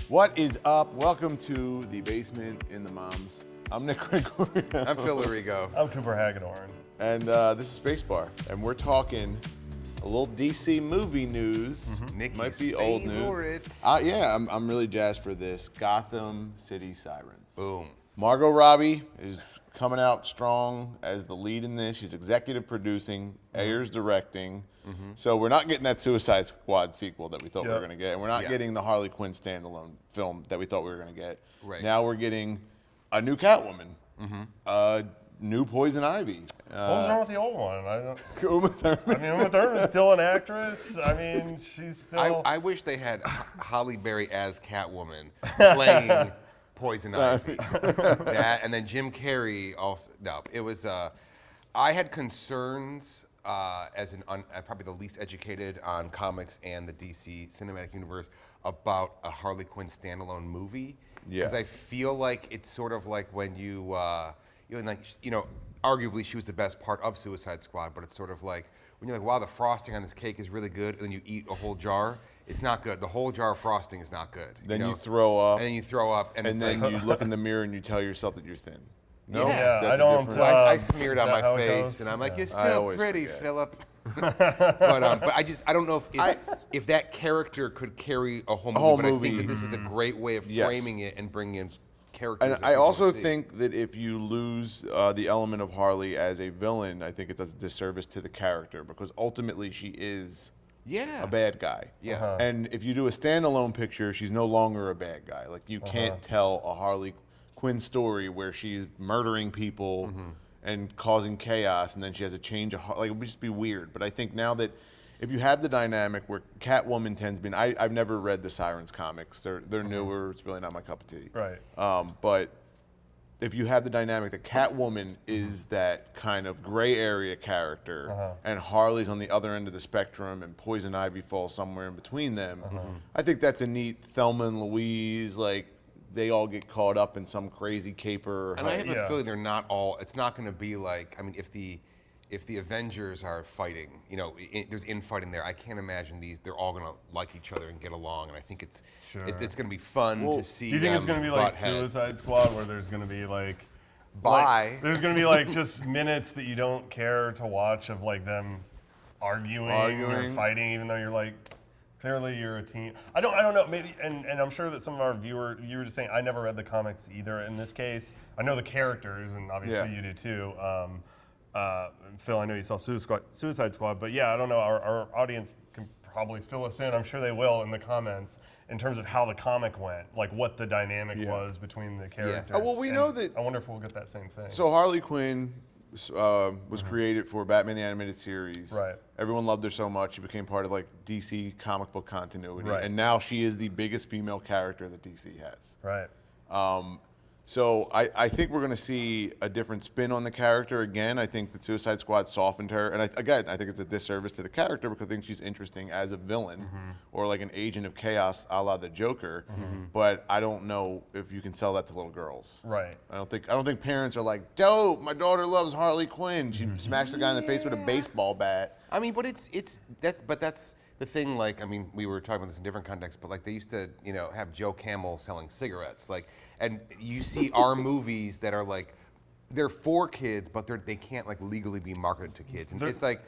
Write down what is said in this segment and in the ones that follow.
What is up? Welcome to the basement in the moms. I'm Nick Gregorio. I'm Phil Larigo. I'm Cooper Hagedorn. And this is Spacebar. And we're talking a little DC movie news. Nikki's Might be old favorite. news. Yeah, I'm really jazzed for this. Gotham City Sirens. Boom. Margot Robbie is coming out strong as the lead in this. She's executive producing, Ayers directing. So we're not getting that Suicide Squad sequel that we thought we were going to get. And we're not getting the Harley Quinn standalone film that we thought we were going to get. Right. Now we're getting a new Catwoman, new Poison Ivy. What was wrong with the old one? Uma Thurman. Uma Thurman's still an actress. I mean, she's still. I wish they had Holly Berry as Catwoman playing Poison Ivy. That and then Jim Carrey also. No, it was. I had concerns as probably the least educated on comics and the DC cinematic universe about a Harley Quinn standalone movie. Because I feel like it's sort of like when arguably she was the best part of Suicide Squad, but it's sort of like when you're like, wow, the frosting on this cake is really good, and then you eat a whole jar. It's not good. The whole jar of frosting is not good. Then you throw up. And then you throw up. And then you look in the mirror and you tell yourself that you're thin. No, Yeah, that's I don't. a different. I smeared Is on that my how it face, goes? and I'm like, Yeah. "You're I still always pretty, forget. Philip." but I don't know if that character could carry a whole movie. But I think that this is a great way of framing it and bringing in characters. And I also think that if you lose the element of Harley as a villain, I think it does a disservice to the character because ultimately she is a bad guy. Yeah. And if you do a standalone picture, she's no longer a bad guy. Like you can't tell a Harley Quinn story where she's murdering people and causing chaos, and then she has a change of heart. Like it would just be weird. But I think now that if you have the dynamic where Catwoman tends to be, I've never read the Sirens comics. They're newer. It's really not my cup of tea. Right. But if you have the dynamic that Catwoman is that kind of gray area character, and Harley's on the other end of the spectrum, and Poison Ivy falls somewhere in between them, I think that's a neat Thelma and Louise, like they all get caught up in some crazy caper. And I have this feeling they're not all. It's not going to be like. I mean, if the Avengers are fighting, there's infighting there. I can't imagine they're all going to like each other and get along. And I think it's going to be fun to see. Do you think it's going to be like heads. Suicide Squad, where there's going to be like. There's going to be like just minutes that you don't care to watch of like them arguing or fighting, even though you're like. Clearly, you're a team. I don't know. Maybe, and I'm sure that some of our you were just saying. I never read the comics either. In this case, I know the characters, and obviously you do too. Phil, I know you saw Suicide Squad, but yeah, I don't know. Our audience can probably fill us in. I'm sure they will in the comments in terms of how the comic went, like what the dynamic was between the characters. Oh, well, we know that. I wonder if we'll get that same thing. So Harley Quinn was created for Batman the Animated Series. Right. Everyone loved her so much. She became part of like DC comic book continuity. Right. And now she is the biggest female character that DC has. Right. So I think we're going to see a different spin on the character again. I think that Suicide Squad softened her. And I think it's a disservice to the character because I think she's interesting as a villain or like an agent of chaos a la the Joker. But I don't know if you can sell that to little girls. Right. I don't think parents are like, dope, my daughter loves Harley Quinn. She smashed the guy in the face with a baseball bat. I mean, but that's the thing. Like, I mean, we were talking about this in different contexts, but like they used to, have Joe Camel selling cigarettes, like, and you see our movies that are like, they're for kids, but they can't like legally be marketed to kids, and it's like.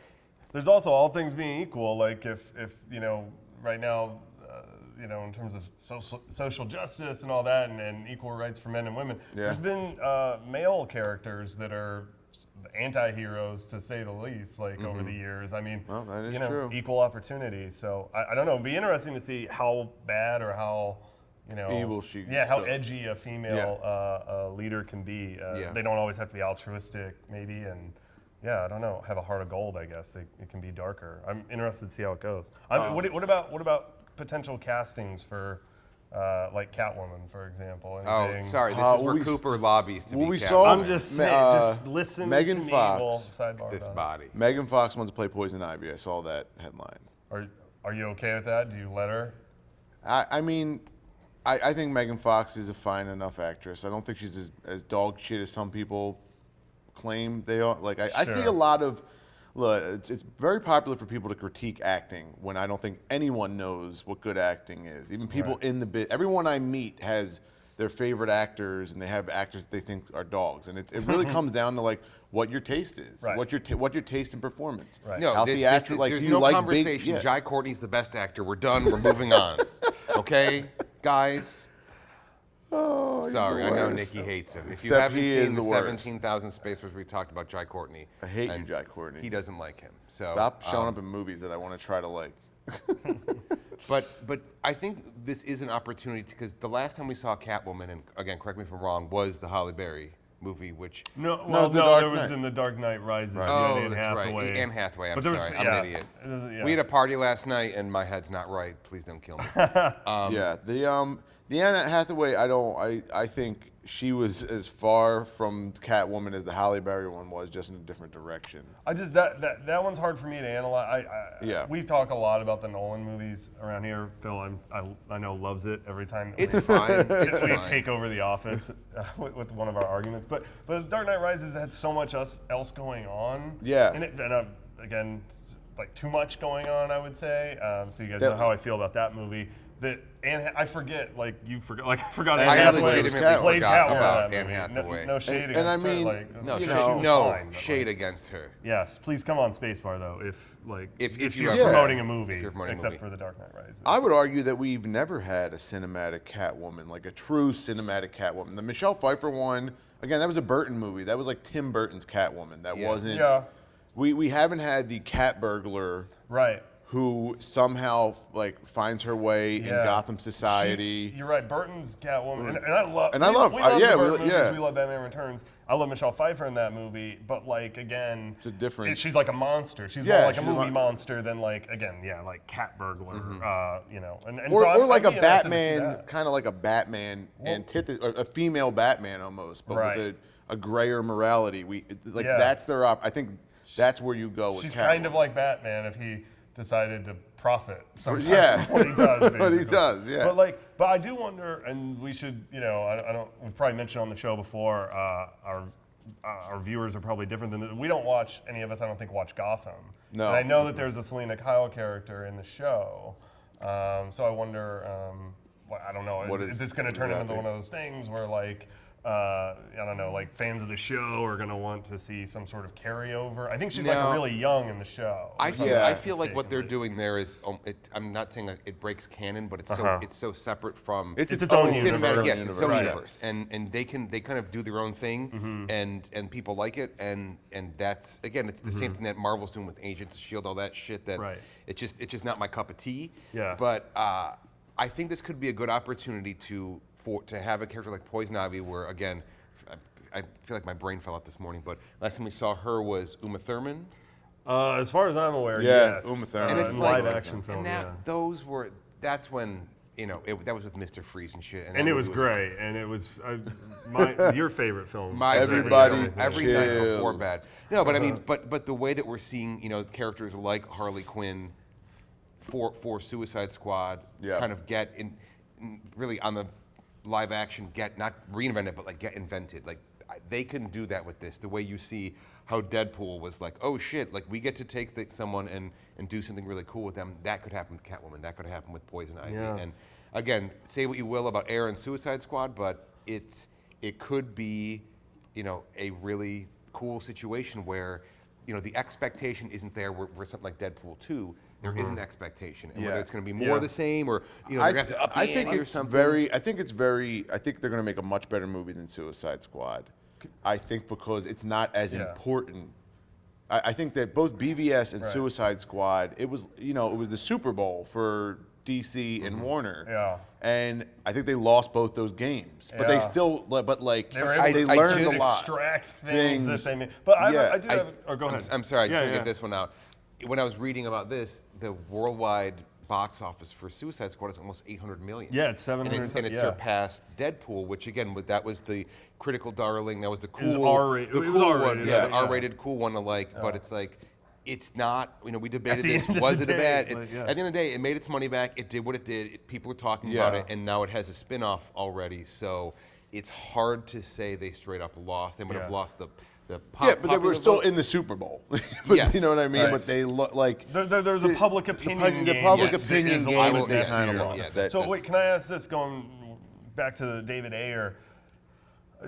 There's also all things being equal, like if right now, in terms of social justice and all that, and equal rights for men and women, there's been male characters that are anti-heroes, to say the least, like over the years. I mean, well, that is true. Equal opportunity. So I don't know. It'd be interesting to see how bad or how evil she. How edgy a female leader can be. They don't always have to be altruistic, maybe, and. Yeah, I don't know. Have a heart of gold, I guess. It can be darker. I'm interested to see how it goes. What about potential castings for like Catwoman, for example? Oh, sorry. This is where Cooper lobbies to be Catwoman. saw. I'm just saying. Just listen Megan to me. Fox. Well, sidebar This about it. body. Megan Fox wants to play Poison Ivy. I saw that headline. Are you okay with that? Do you let her? I mean, I think Megan Fox is a fine enough actress. I don't think she's as dog shit as some people claim they are. Like I see a lot of Look, it's very popular for people to critique acting when I don't think anyone knows what good acting is. Even people in the bit, everyone I meet has their favorite actors, and they have actors that they think are dogs, and it really comes down to like what your taste is, what your taste in performance. Right. No, How there's no conversation. Jai Courtney's the best actor. We're done. We're moving on. Okay, guys. Oh, sorry, I know Nikki hates him. If you Except haven't he is seen the the worst. 17,000 Spacebars, we talked about Jai Courtney. I hate you, Jai Courtney. He doesn't like him. So Stop showing up in movies that I want to try to like. But I think this is an opportunity because the last time we saw Catwoman, and again, correct me if I'm wrong, was the Halle Berry movie, which No, No, well, The no, Dark there was Knight. in The Dark Knight Rises. Right. Yeah, oh, Anne that's right, Hathaway. Anne Hathaway. I'm But there was- sorry, I'm yeah, an idiot. yeah. We had a party last night, and my head's not right. Please don't kill me. Yeah, the Anne Hathaway, I think she was as far from Catwoman as the Halle Berry one was, just in a different direction. I just that one's hard for me to analyze. Yeah. We talk a lot about the Nolan movies around here. Phil, I know loves it every time. It's fine. It's we fine. take over the office with one of our arguments. But Dark Knight Rises had so much else going on. Yeah. And again, like too much going on, I would say. So you guys That- know how I feel about that movie. I forget, like you forgot, like I forgot. Anne I Anne Hathaway Hathaway legitimately played forgot Catwoman about in that Anne movie. Hathaway. No shade And against I mean, her. Like, No, she shade, was no fine, but, shade like, against her. Yes, please come on Spacebar though, if If you're you ever- promoting a movie, if you're promoting a except movie. for The Dark Knight Rises. I would argue that we've never had a cinematic Catwoman, like a true cinematic Catwoman. The Michelle Pfeiffer one, again, that was a Burton movie. That was like Tim Burton's Catwoman. That Yeah. wasn't. Yeah. We haven't had the cat burglar Right. who somehow like finds her way in Yeah. Gotham Society. You're right. Burton's Catwoman, and I love. And I love- We love yeah, the we- Burton movies. yeah. We love Batman Returns. I love Michelle Pfeiffer in that movie, but like again, It's a different- She's like a monster. She's Yeah, more like a she's a movie mon- monster than like like cat burglar. You know, and Or, so I'm like a interested to see Batman, that. kind of like a Batman antithesis, or a female Batman almost, but Right. with a grayer morality. Yeah. That's their I think that's where you go with She's Catwoman. kind of like Batman if he decided to profit sometimes Yeah. from what he does. What he basically. does, yeah. But I do wonder, and we should, I don't. We've probably mentioned on the show before. Our viewers are probably different than we don't watch. Any of us, I don't think, watch Gotham. No. And I know that there's a Selena Kyle character in the show, so I wonder. I don't know. What Is is- this going to turn exactly. into one of those things where like? I don't know, like fans of the show are gonna want to see some sort of carryover. I think she's like No. really young in the show. I if feel, I'm Yeah. I not feel like what they're mistaken. doing there is, I'm not saying that it breaks canon, but it's Uh-huh. it's so separate from It's its own own universe. cinematic. Yes, universe. it's its own Right. universe, and they kind of do their own thing, and people like it, and that's again, it's the same thing that Marvel's doing with Agents of Shield, all that shit. That Right. it's just not my cup of tea. Yeah. But I think this could be a good opportunity to have a character like Poison Ivy, where again. I feel like my brain fell out this morning, but last time we saw her was Uma Thurman. As far as I'm aware, Yeah, yes. Uma Thurman. And it's in like live action film, and yeah. that's when that was with Mr. Freeze and shit. And that And it movie was great, and it was your favorite film. My Everybody favorite film, every night chill. before bed. No, but I mean, but the way that we're seeing, characters like Harley Quinn for Suicide Squad Yeah. kind of get really on the live action, get not reinvented, but like get invented. Like they can do that with this. The way you see how Deadpool was like, oh shit, like we get to take someone and do something really cool with them. That could happen with Catwoman. That could happen with Poison Ivy. Yeah. And again, say what you will about Air and Suicide Squad, but it could be, a really cool situation where, the expectation isn't there where something like Deadpool 2, there is an expectation. And whether Yeah. it's going to be more Yeah. the same or, they're going to have to up the I think ante or it's something. I think they're going to make a much better movie than Suicide Squad. I think because it's not as Yeah. important. I think that both BVS and Right. Suicide Squad, it was the Super Bowl for DC and Warner. Yeah. And I think they lost both those games, but they Yeah. still, but like They were able they to learned just a lot. extract things that Things. they made. But I Yeah. do have. Or go ahead. I'm sorry, I just Yeah, want to yeah. get this one out. When I was reading about this, the worldwide box office for Suicide Squad is almost 800 million. Yeah, it's 700 And it yeah. surpassed Deadpool, which again, that was the critical darling. That was the It was cool, R-rated. the It was cool R-rated, one, yeah, the yeah. R-rated cool one to like. But it's like, it's not. We debated the this. end of Was the it a day, bad? like, yeah. At the end of the day, it made its money back. It did what it did. People are talking Yeah. about it, and now it has a spin-off already. So it's hard to say they straight up lost. They would have Yeah. lost but they were still in the Super Bowl. But Yes. You know what I mean? Right. But they look like There's a public opinion the game. public that opinion is a game little that bit they kind of messier. lost. Yeah, So wait, can I ask this? Going back to the David Ayer,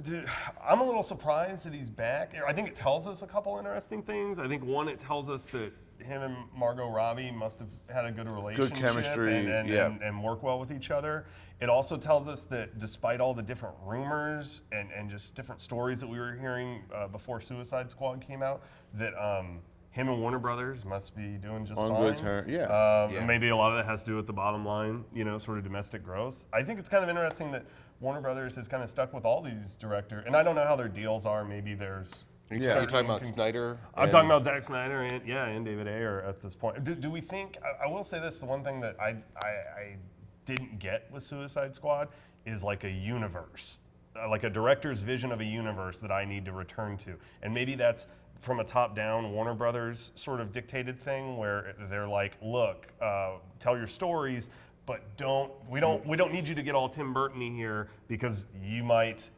dude, I'm a little surprised that he's back. I think it tells us a couple interesting things. I think one, it tells us that him and Margot Robbie must have had a good relationship, chemistry, and work well with each other. It also tells us that despite all the different rumors and just different stories that we were hearing before Suicide Squad came out, that him and Warner Brothers must be doing just On fine. good terms, yeah. And maybe a lot of that has to do with the bottom line, sort of domestic gross. I think it's kind of interesting that Warner Brothers has kind of stuck with all these directors, and I don't know how their deals are. Maybe there's. You're talking about Snyder? I'm talking about Zack Snyder and David Ayer at this point. Do we think? I will say this: the one thing that I didn't get with Suicide Squad is like a universe, like a director's vision of a universe that I need to return to, and maybe that's from a top-down Warner Brothers sort of dictated thing where they're like, look, tell your stories, but we don't need you to get all Tim Burton-y here because you might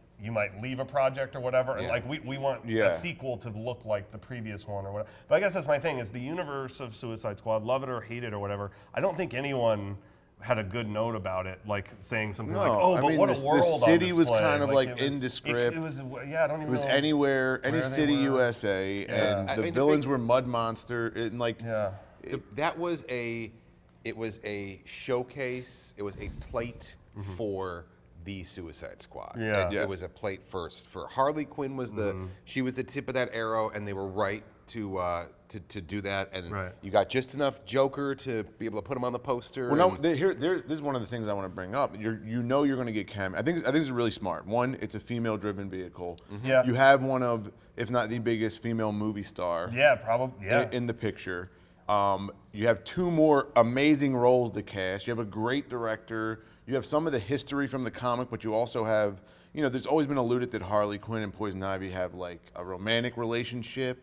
leave a project or whatever, and like we want a sequel to look like the previous one or whatever. But I guess that's my thing, is the universe of Suicide Squad, love it or hate it or whatever, I don't think anyone had a good note about it, like saying something like, "Oh, but what a world!" The city on was display. kind of like it was, indescript. It was, I don't even know. It was anywhere, any where they city were. USA, and I the mean, villains were Mud Monster, and like That was a showcase. It was a plate for the Suicide Squad. Yeah. It was a plate first for Harley Quinn she was the tip of that arrow, and they were right to do that. And you got just enough Joker to be able to put him on the poster. Well, no, this is one of the things I want to bring up. You're going to get cameo. I think it's really smart. One, it's a female-driven vehicle. Yeah. You have one of, if not the biggest female movie star. Yeah, probably. Yeah. In the picture. You have two more amazing roles to cast. You have a great director. You have some of the history from the comic, but you also have, there's always been alluded that Harley Quinn and Poison Ivy have like a romantic relationship,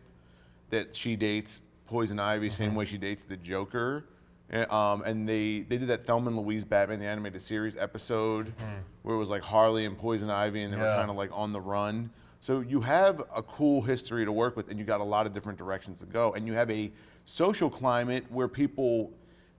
that she dates Poison Ivy same way she dates the Joker. And they did that Thelma and Louise Batman the Animated Series episode where it was like Harley and Poison Ivy and they were kind of like on the run. So you have a cool history to work with, and you got a lot of different directions to go. And you have a social climate where people,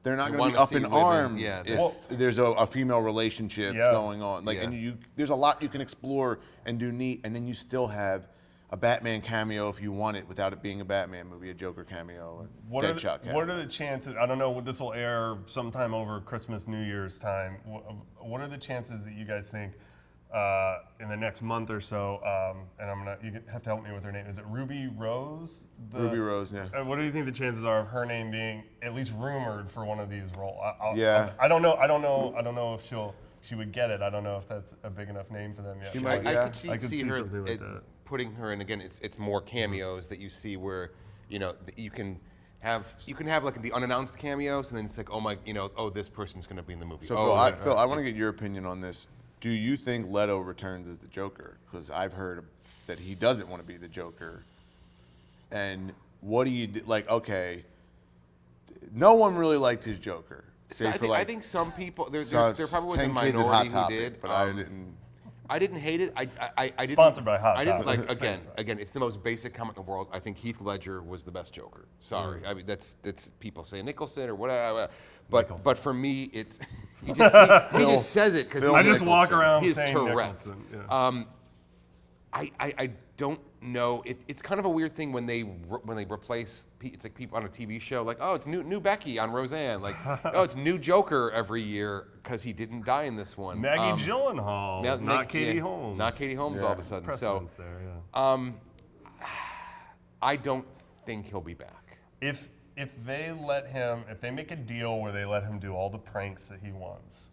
they're not going to be up in arms if there's a female relationship going on. Like, and there's a lot you can explore and do neat, and then you still have a Batman cameo if you want it without it being a Batman movie, a Joker cameo, and Deadshot cameo. What are the chances? I don't know. This will air sometime over Christmas, New Year's time. What are the chances that you guys think in the next month or so? And you have to help me with her name. Is it Ruby Rose? Ruby Rose, yeah. What do you think the chances are of her name being at least rumored for one of these roles? I don't know if she would get it. I don't know if that's a big enough name for them yet. I could see her something like that. Putting her in again. It's more cameos that you see where you can have like the unannounced cameos, and then it's like, oh my, this person's going to be in the movie. So Phil, I want to get your opinion on this. Do you think Leto returns as the Joker? Because I've heard that he doesn't want to be the Joker. And what do you do? Like, okay, no one really liked his Joker. I think some people there probably was a minority who did, but I didn't. I didn't hate it. I didn't. Sponsored by Hot I didn't Topic. like again. It's the most basic comic in the world. I think Heath Ledger was the best Joker. Sorry, I mean that's people say Nicholson or whatever. But for me, it's he just says it because I just walk around he's saying Tourette's. Nicholson. Yeah. I don't know. It's kind of a weird thing when they replace. It's like people on a TV show, like, oh, it's new Becky on Roseanne. Like, oh, it's new Joker every year because he didn't die in this one. Maggie Gyllenhaal, not Katie Holmes. Not Katie Holmes all of a sudden. Precedence So there, I don't think he'll be back. If they make a deal where they let him do all the pranks that he wants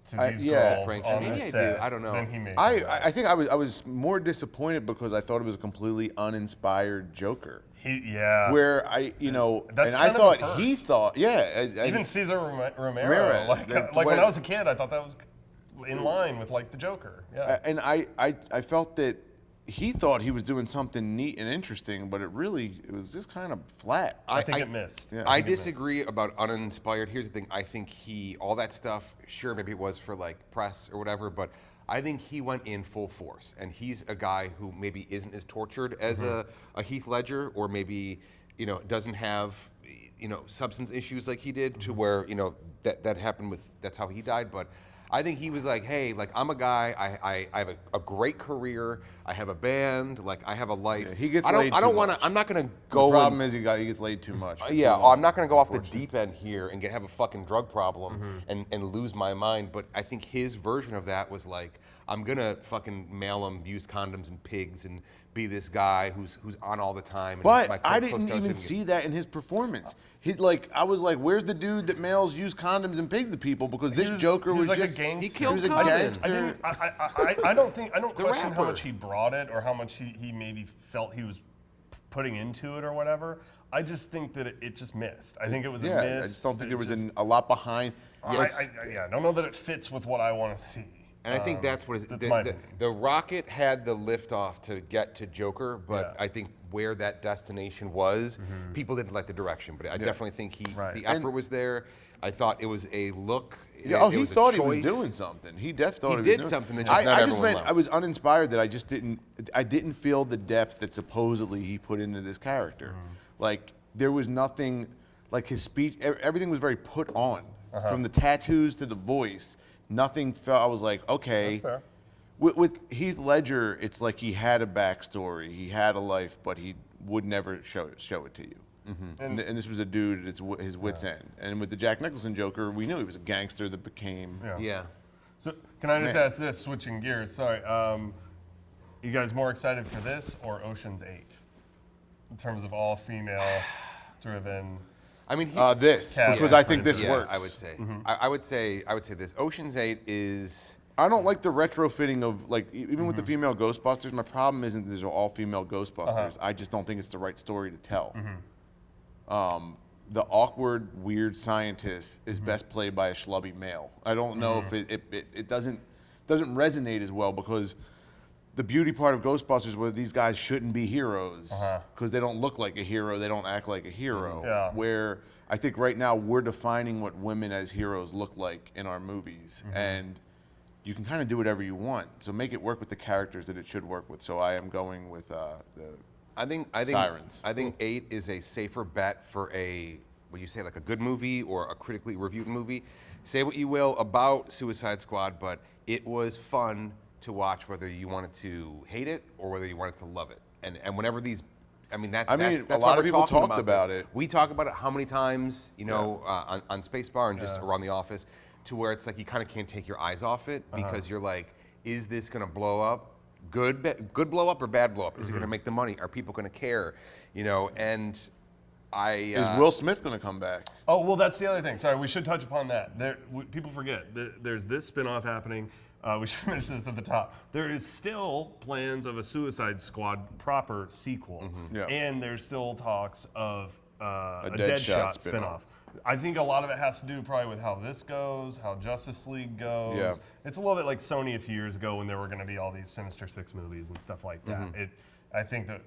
to these girls on the set, I don't know. then he may. I think I was more disappointed because I thought it was a completely uninspired Joker. Where I thought he thought, even Cesar Romero, like when I was a kid, I thought that was in line with like the Joker. Yeah. And I felt that he thought he was doing something neat and interesting, but it was just kind of flat. I think it missed. Yeah. I disagree about uninspired. Here's the thing. I think all that stuff, sure, maybe it was for like press or whatever, but I think he went in full force. And he's a guy who maybe isn't as tortured as a Heath Ledger, or maybe, doesn't have, substance issues like he did to where, that happened with, that's how he died. But I think he was like, hey, like, I'm a guy, I have a great career, I have a band, like, I have a life. Yeah, he gets I don't, laid I don't too want much. to, I'm not going to The go. problem is he gets laid too much. for too Yeah, long, I'm not going to go off the unfortunately. deep end here and have a fucking drug problem and lose my mind. But I think his version of that was like, I'm going to fucking mail him used condoms and pigs and be this guy who's on all the time. And my But I didn't post-toast even and- see that in his performance. I was like, where's the dude that mails used condoms and pigs to people? Because this Joker he was like just a gangster. He killed he was a Common. gangster. I don't question how rapper. much he brought it or how much he maybe felt he was putting into it or whatever. I just think that it just missed. I think it was a miss. I just don't think there was just- a lot behind. I don't know that it fits with what I want to see. And I think that's what That's my opinion. the rocket had the liftoff to get to Joker, but Yeah. I think where that destination was, people didn't like the direction. But I definitely think Right. the effort was there. I thought it was a look. Yeah, it he was a thought he was choice. doing something. He definitely thought He he was did doing something that just not I just everyone meant loved. I was uninspired that I didn't feel the depth that supposedly he put into this character. Like there was nothing, like his speech, everything was very put on. From the tattoos to the voice, nothing felt. I was like, okay. That's fair. With Heath Ledger, it's like he had a backstory, he had a life, but he would never show it to you. And this was a dude at his wit's end. And with the Jack Nicholson Joker, we knew he was a gangster that became. Yeah. So can I just Man. ask this, switching gears? Sorry. You guys more excited for this or Ocean's 8? In terms of all female driven. I mean, This Cast because is I think pretty this yeah, works. I would say. I would say this. Ocean's 8 is. I don't like the retrofitting of like even with the female Ghostbusters. My problem isn't that these are all female Ghostbusters. I just don't think it's the right story to tell. The awkward, weird scientist is best played by a schlubby male. I don't know if it doesn't resonate as well because the beauty part of Ghostbusters was these guys shouldn't be heroes because they don't look like a hero, they don't act like a hero. Yeah. Where I think right now we're defining what women as heroes look like in our movies, and you can kind of do whatever you want. So make it work with the characters that it should work with. So I am going with the I think Sirens. I think 8 is a safer bet for what you say, like a good movie or a critically reviewed movie. Say what you will about Suicide Squad, but it was fun to watch whether you wanted to hate it or whether you wanted to love it. And whenever these, I mean, that's a why lot of we're people talking talked about it. We talk about it how many times, on Spacebar and just around the office, to where it's like you kind of can't take your eyes off it because you're like, is this gonna blow up? Good blow up or bad blow up? Is it gonna make the money? Are people gonna care? And is Will Smith going to come back? Oh, well, that's the other thing. Sorry, we should touch upon that. People forget there's this spinoff happening. We should mention this at the top. There is still plans of a Suicide Squad proper sequel, Yeah. and there's still talks of a Deadshot Deadshot spinoff. spinoff. I think a lot of it has to do probably with how this goes, how Justice League goes. Yeah. It's a little bit like Sony a few years ago when there were going to be all these Sinister Six movies and stuff like that. I think that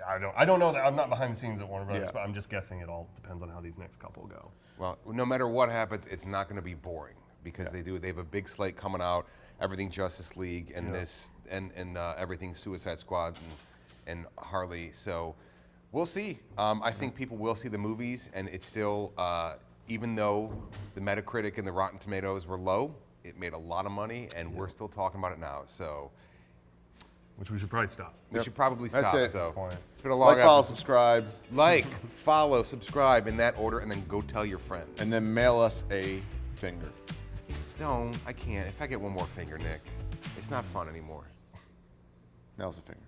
I don't know that I'm not behind the scenes at Warner Brothers, Yeah. but I'm just guessing it all depends on how these next couple go. Well, no matter what happens, it's not going to be boring because they have a big slate coming out. Everything Justice League and this and everything Suicide Squad and Harley. So we'll see. I think people will see the movies, and it's still even though the Metacritic and the Rotten Tomatoes were low, it made a lot of money, and we're still talking about it now. So Which we should probably stop. we should probably That's stop. it. So At this point. it's been a long Like, follow, episode. subscribe, Like, follow, subscribe in that order, and then go tell your friends. and then mail us a finger. No, I can't. If I get one more finger, Nick, it's not fun anymore. Mail us a finger.